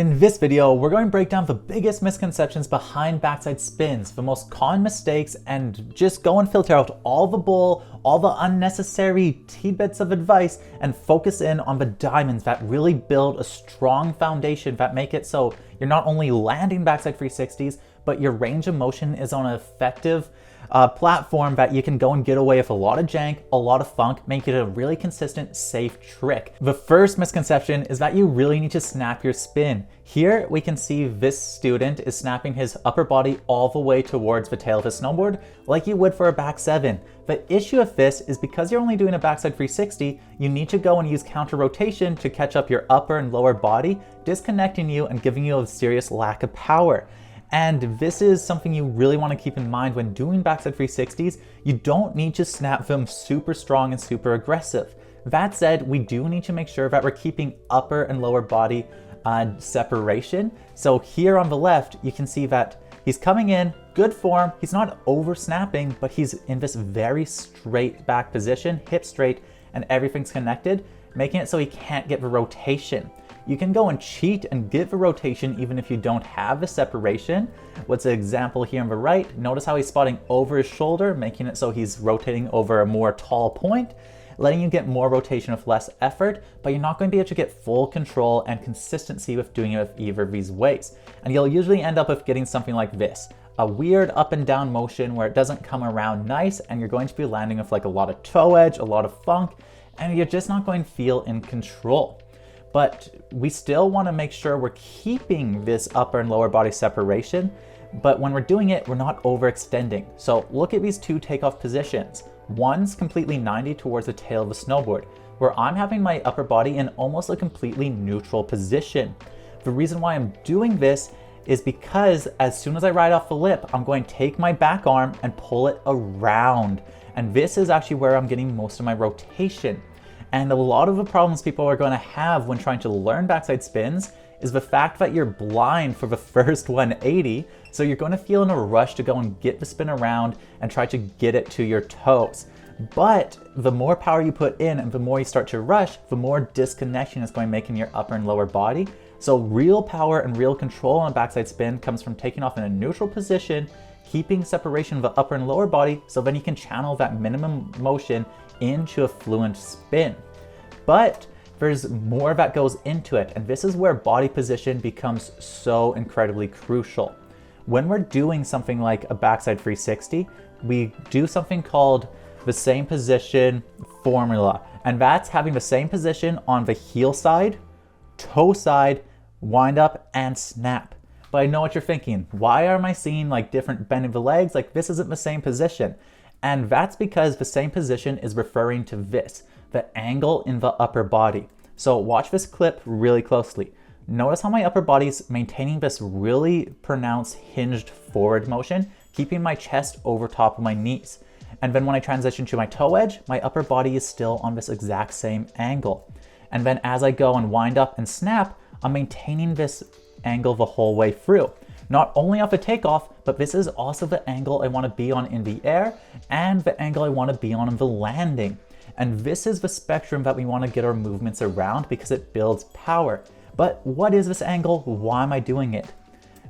In this video, we're going to break down the biggest misconceptions behind backside spins, the most common mistakes, and just go and filter out all the bull, all the unnecessary tidbits of advice, and focus in on the diamonds that really build a strong foundation that make it so you're not only landing backside 360s, but your range of motion is on an effective platform that you can go and get away with a lot of jank, a lot of funk, make it a really consistent, safe trick. The first misconception is that you really need to snap your spin. Here we can see this student is snapping his upper body all the way towards the tail of his snowboard like you would for a back 7. The issue with this is because you're only doing a backside 360, you need to go and use counter rotation to catch up your upper and lower body, disconnecting you and giving you a serious lack of power. And this is something you really want to keep in mind when doing backside 360s. You don't need to snap them super strong and super aggressive. That said, we do need to make sure that we're keeping upper and lower body separation. So here on the left, you can see that he's coming in, good form. He's not over snapping, but he's in this very straight back position, hip straight, and everything's connected, making it so he can't get the rotation. You can go and cheat and get the rotation even if you don't have the separation. What's an example here on the right? Notice how he's spotting over his shoulder, making it so he's rotating over a more tall point, letting you get more rotation with less effort, but you're not going to be able to get full control and consistency with doing it with either of these ways. And you'll usually end up with getting something like this, a weird up and down motion where it doesn't come around nice, and you're going to be landing with like a lot of toe edge, a lot of funk, and you're just not going to feel in control. But we still want to make sure we're keeping this upper and lower body separation, but when we're doing it, we're not overextending. So look at these two takeoff positions. One's completely 90 towards the tail of the snowboard, where I'm having my upper body in almost a completely neutral position. The reason why I'm doing this is because as soon as I ride off the lip, I'm going to take my back arm and pull it around. And this is actually where I'm getting most of my rotation. And a lot of the problems people are going to have when trying to learn backside spins is the fact that you're blind for the first 180. So you're going to feel in a rush to go and get the spin around and try to get it to your toes. But the more power you put in and the more you start to rush, the more disconnection is going to make in your upper and lower body. So real power and real control on a backside spin comes from taking off in a neutral position, keeping separation of the upper and lower body, so then you can channel that minimum motion into a fluent spin. But there's more that goes into it, and this is where body position becomes so incredibly crucial. When we're doing something like a backside 360, we do something called the same position formula, and that's having the same position on the heel side, toe side, wind up, and snap. But I know what you're thinking, why am I seeing like different bend of the legs? Like this isn't the same position. And that's because the same position is referring to this, the angle in the upper body. So watch this clip really closely. Notice how my upper body's maintaining this really pronounced hinged forward motion, keeping my chest over top of my knees. And then when I transition to my toe edge, my upper body is still on this exact same angle. And then as I go and wind up and snap, I'm maintaining this angle the whole way through. Not only off the takeoff, but this is also the angle I want to be on in the air and the angle I want to be on in the landing. And this is the spectrum that we want to get our movements around because it builds power. But what is this angle? Why am I doing it?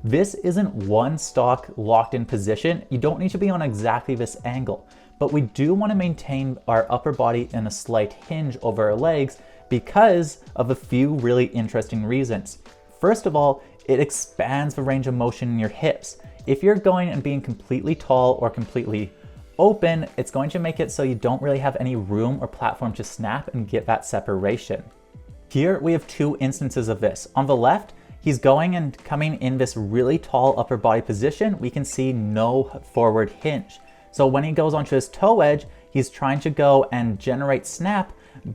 This isn't one stock locked in position. You don't need to be on exactly this angle, but we do want to maintain our upper body in a slight hinge over our legs because of a few really interesting reasons. First of all, it expands the range of motion in your hips. If you're going and being completely tall or completely open, it's going to make it so you don't really have any room or platform to snap and get that separation. Here we have two instances of this. On the left, he's going and coming in this really tall upper body position. We can see no forward hinge. So when he goes onto his toe edge, he's trying to go and generate snap,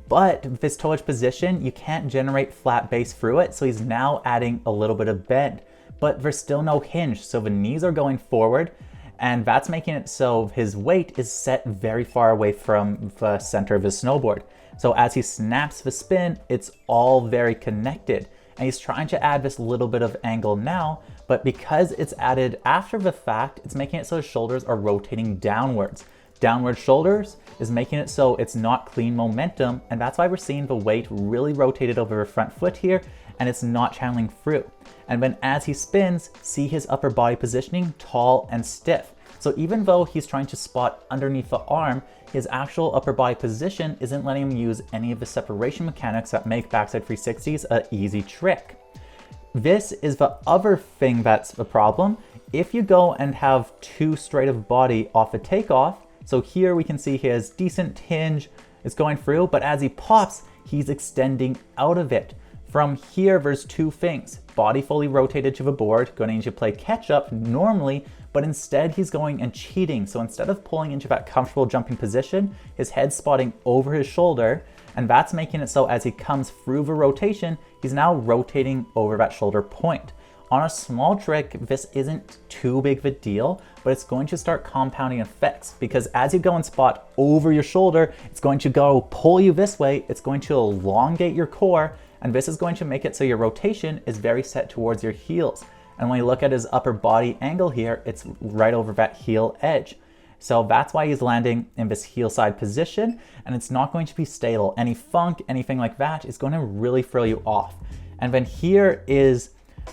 but this toe edge position, you can't generate flat base through it. So he's now adding a little bit of bend, but there's still no hinge. So the knees are going forward, and that's making it so his weight is set very far away from the center of his snowboard. So as he snaps the spin, it's all very connected. And he's trying to add this little bit of angle now, but because it's added after the fact, it's making it so his shoulders are rotating downwards. Downward shoulders is making it so it's not clean momentum, and that's why we're seeing the weight really rotated over the front foot here, and it's not channeling through. And then as he spins, see his upper body positioning tall and stiff. So even though he's trying to spot underneath the arm, his actual upper body position isn't letting him use any of the separation mechanics that make backside 360s an easy trick. This is the other thing that's the problem. If you go and have too straight of body off a takeoff, so here we can see his decent hinge is going through, but as he pops, he's extending out of it. From here, there's two things. Body fully rotated to the board, going to need to play catch up normally, but instead he's going and cheating. So instead of pulling into that comfortable jumping position, his head's spotting over his shoulder, and that's making it so as he comes through the rotation, he's now rotating over that shoulder point. On a small trick, this isn't too big of a deal, but it's going to start compounding effects because as you go and spot over your shoulder, it's going to go pull you this way, it's going to elongate your core, and this is going to make it so your rotation is very set towards your heels. And when you look at his upper body angle here, it's right over that heel edge. So that's why he's landing in this heel side position, and it's not going to be stable. Any funk, anything like that is going to really throw you off. And then here is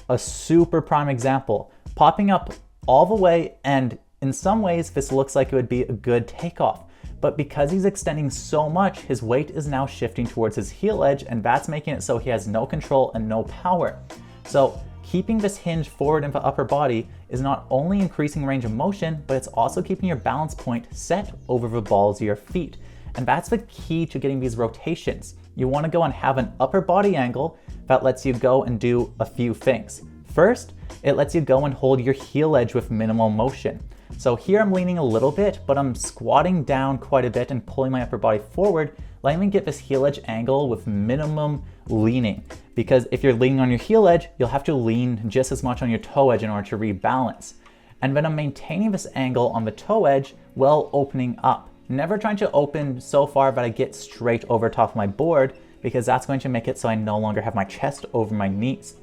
a super prime example, popping up all the way, and in some ways this looks like it would be a good takeoff. But because he's extending so much, his weight is now shifting towards his heel edge, and that's making it so he has no control and no power. So keeping this hinge forward in the upper body is not only increasing range of motion, but it's also keeping your balance point set over the balls of your feet. And that's the key to getting these rotations. You want to go and have an upper body angle that lets you go and do a few things. First, it lets you go and hold your heel edge with minimal motion. So here I'm leaning a little bit, but I'm squatting down quite a bit and pulling my upper body forward, letting me get this heel edge angle with minimum leaning. Because if you're leaning on your heel edge, you'll have to lean just as much on your toe edge in order to rebalance. And then I'm maintaining this angle on the toe edge while opening up. Never trying to open so far that I get straight over top of my board, because that's going to make it so I no longer have my chest over my knees.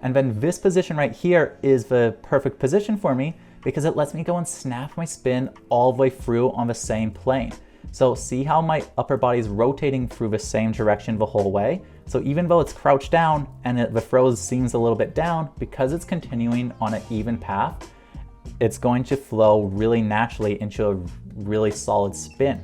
And then this position right here is the perfect position for me because it lets me go and snap my spin all the way through on the same plane. So see how my upper body is rotating through the same direction the whole way? So even though it's crouched down and the throw seems a little bit down, because it's continuing on an even path, it's going to flow really naturally into a really solid spin.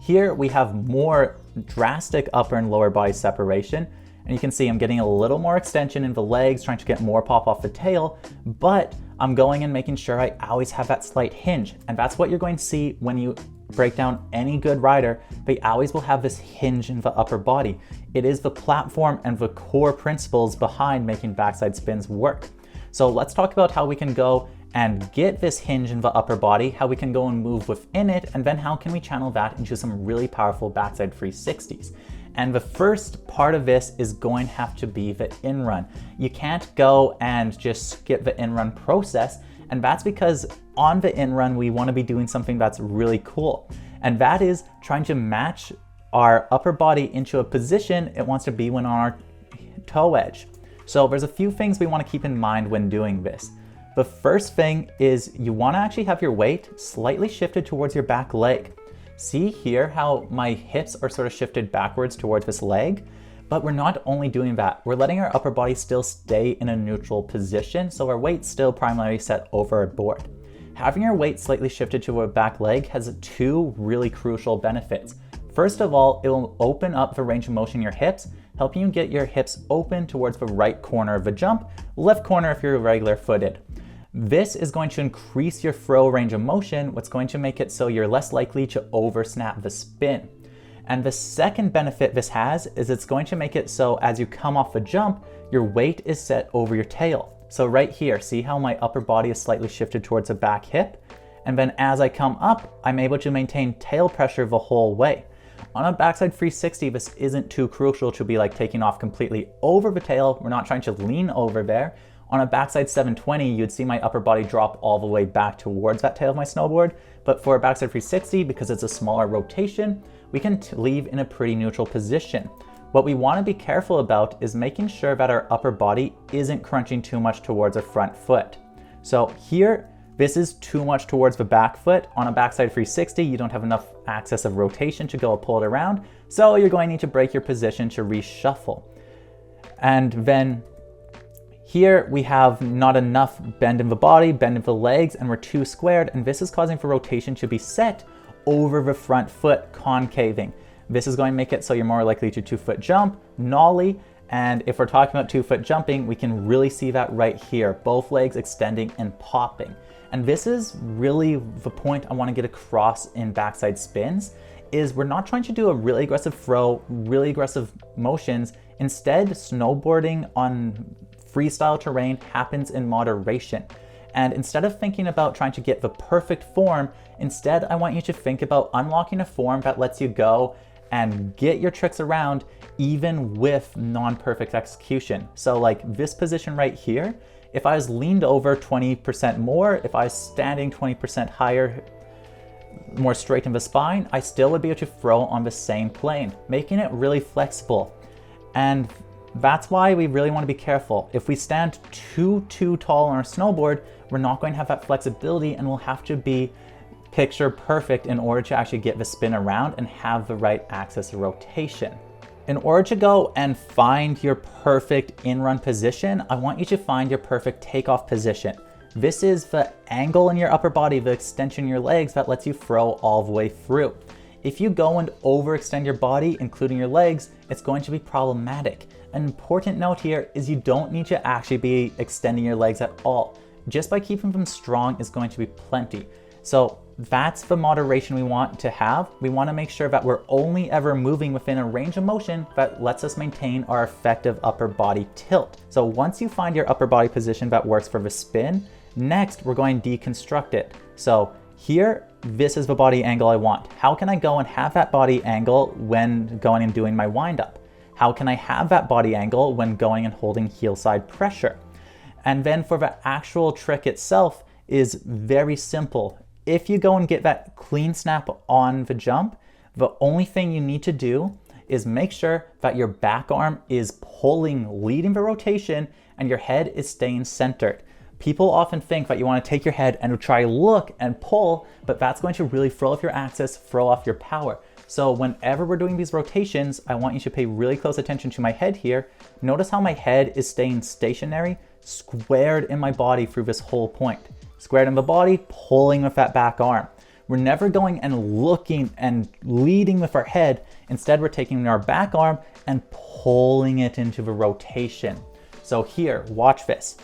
Here we have more drastic upper and lower body separation, and you can see I'm getting a little more extension in the legs, trying to get more pop off the tail, but I'm going and making sure I always have that slight hinge. And that's what you're going to see when you break down any good rider. They always will have this hinge in the upper body. It is the platform and the core principles behind making backside spins work. So let's talk about how we can go and get this hinge in the upper body, how we can go and move within it, and then how can we channel that into some really powerful backside 360s. And the first part of this is going to have to be the inrun. You can't go and just skip the inrun process, and that's because on the inrun we want to be doing something that's really cool, and that is trying to match our upper body into a position it wants to be when on our toe edge. So there's a few things we want to keep in mind when doing this. The first thing is you want to actually have your weight slightly shifted towards your back leg. See here how my hips are sort of shifted backwards towards this leg? But we're not only doing that, we're letting our upper body still stay in a neutral position, so our weight's still primarily set over our board. Having your weight slightly shifted to our back leg has two really crucial benefits. First of all, it will open up the range of motion in your hips, helping you get your hips open towards the right corner of the jump, left corner if you're regular footed. This is going to increase your throw range of motion, what's going to make it so you're less likely to oversnap the spin. And the second benefit this has is it's going to make it so as you come off the jump, your weight is set over your tail. So right here, see how my upper body is slightly shifted towards the back hip? And then as I come up, I'm able to maintain tail pressure the whole way. On a backside 360, this isn't too crucial to be like taking off completely over the tail. We're not trying to lean over there. On a backside 720, you'd see my upper body drop all the way back towards that tail of my snowboard. But for a backside 360, because it's a smaller rotation, we can leave in a pretty neutral position. What we want to be careful about is making sure that our upper body isn't crunching too much towards our front foot. So here, this is too much towards the back foot. On a backside 360, you don't have enough access of rotation to go pull it around, so you're going to need to break your position to reshuffle. And then here we have not enough bend in the body, bend in the legs, and we're too squared, and this is causing for rotation to be set over the front foot, concaving. This is going to make it so you're more likely to 2-foot jump, nollie, and if we're talking about 2-foot jumping, we can really see that right here, both legs extending and popping. And this is really the point I want to get across in backside spins, is we're not trying to do a really aggressive throw, really aggressive motions. Instead, snowboarding on freestyle terrain happens in moderation. And instead of thinking about trying to get the perfect form, instead I want you to think about unlocking a form that lets you go and get your tricks around even with non-perfect execution. So like this position right here, if I was leaned over 20% more, if I was standing 20% higher, more straight in the spine, I still would be able to throw on the same plane, making it really flexible. And that's why we really want to be careful. If we stand too tall on our snowboard, we're not going to have that flexibility, and we'll have to be picture perfect in order to actually get the spin around and have the right axis of rotation. In order to go and find your perfect in-run position, I want you to find your perfect takeoff position. This is the angle in your upper body, the extension in your legs that lets you throw all the way through. If you go and overextend your body, including your legs, it's going to be problematic. An important note here is you don't need to actually be extending your legs at all. Just by keeping them strong is going to be plenty. So that's the moderation we want to have. We want to make sure that we're only ever moving within a range of motion that lets us maintain our effective upper body tilt. So once you find your upper body position that works for the spin, next we're going to deconstruct it. So here, this is the body angle I want. How can I go and have that body angle when going and doing my wind-up? How can I have that body angle when going and holding heel side pressure? And then for the actual trick itself is very simple. If you go and get that clean snap on the jump, the only thing you need to do is make sure that your back arm is pulling, leading the rotation, and your head is staying centered. People often think that you want to take your head and try look and pull, but that's going to really throw off your axis, throw off your power. So whenever we're doing these rotations, I want you to pay really close attention to my head here. Notice how my head is staying stationary, squared in my body through this whole point. Squared in the body, pulling with that back arm. We're never going and looking and leading with our head. Instead, we're taking our back arm and pulling it into the rotation. So here, watch this.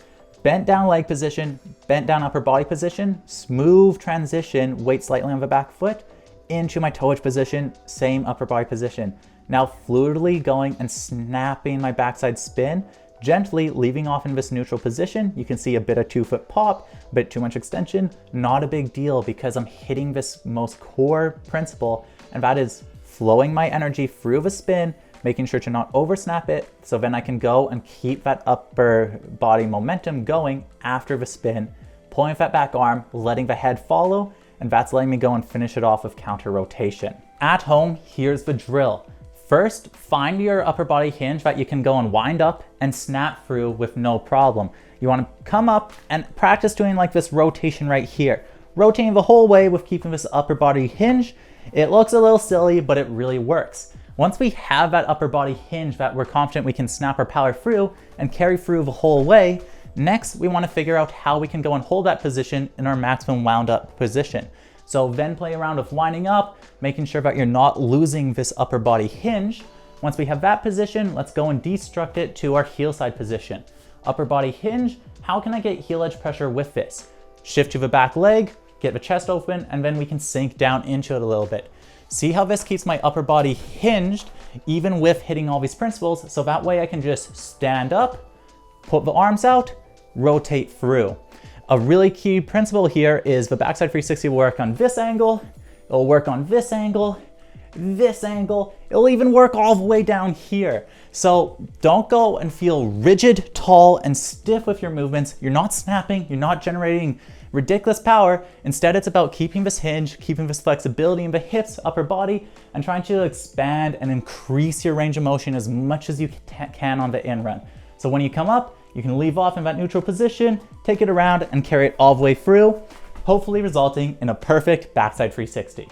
Bent down leg position, bent down upper body position, smooth transition, weight slightly on the back foot, into my toe edge position, same upper body position. Now fluidly going and snapping my backside spin, gently leaving off in this neutral position. You can see a bit of 2-foot pop, a bit too much extension, not a big deal because I'm hitting this most core principle, and that is flowing my energy through the spin, making sure to not over snap it, so then I can go and keep that upper body momentum going after the spin, pulling with that back arm, letting the head follow, and that's letting me go and finish it off with counter rotation. At home, here's the drill. First, find your upper body hinge that you can go and wind up and snap through with no problem. You want to come up and practice doing like this rotation right here. Rotating the whole way with keeping this upper body hinge. It looks a little silly, but it really works. Once we have that upper body hinge that we're confident we can snap our power through and carry through the whole way, next we want to figure out how we can go and hold that position in our maximum wound up position. So then play around with winding up, making sure that you're not losing this upper body hinge. Once we have that position, let's go and destruct it to our heel side position. Upper body hinge, how can I get heel edge pressure with this? Shift to the back leg, get the chest open, and then we can sink down into it a little bit. See how this keeps my upper body hinged, even with hitting all these principles, so that way I can just stand up, put the arms out, rotate through. A really key principle here is the backside 360 will work on this angle, it'll work on this angle, it'll even work all the way down here. So don't go and feel rigid, tall, and stiff with your movements. You're not snapping, you're not generating ridiculous power. Instead, it's about keeping this hinge, keeping this flexibility in the hips, upper body, and trying to expand and increase your range of motion as much as you can on the in run. So when you come up, you can leave off in that neutral position, take it around, and carry it all the way through, hopefully resulting in a perfect backside 360.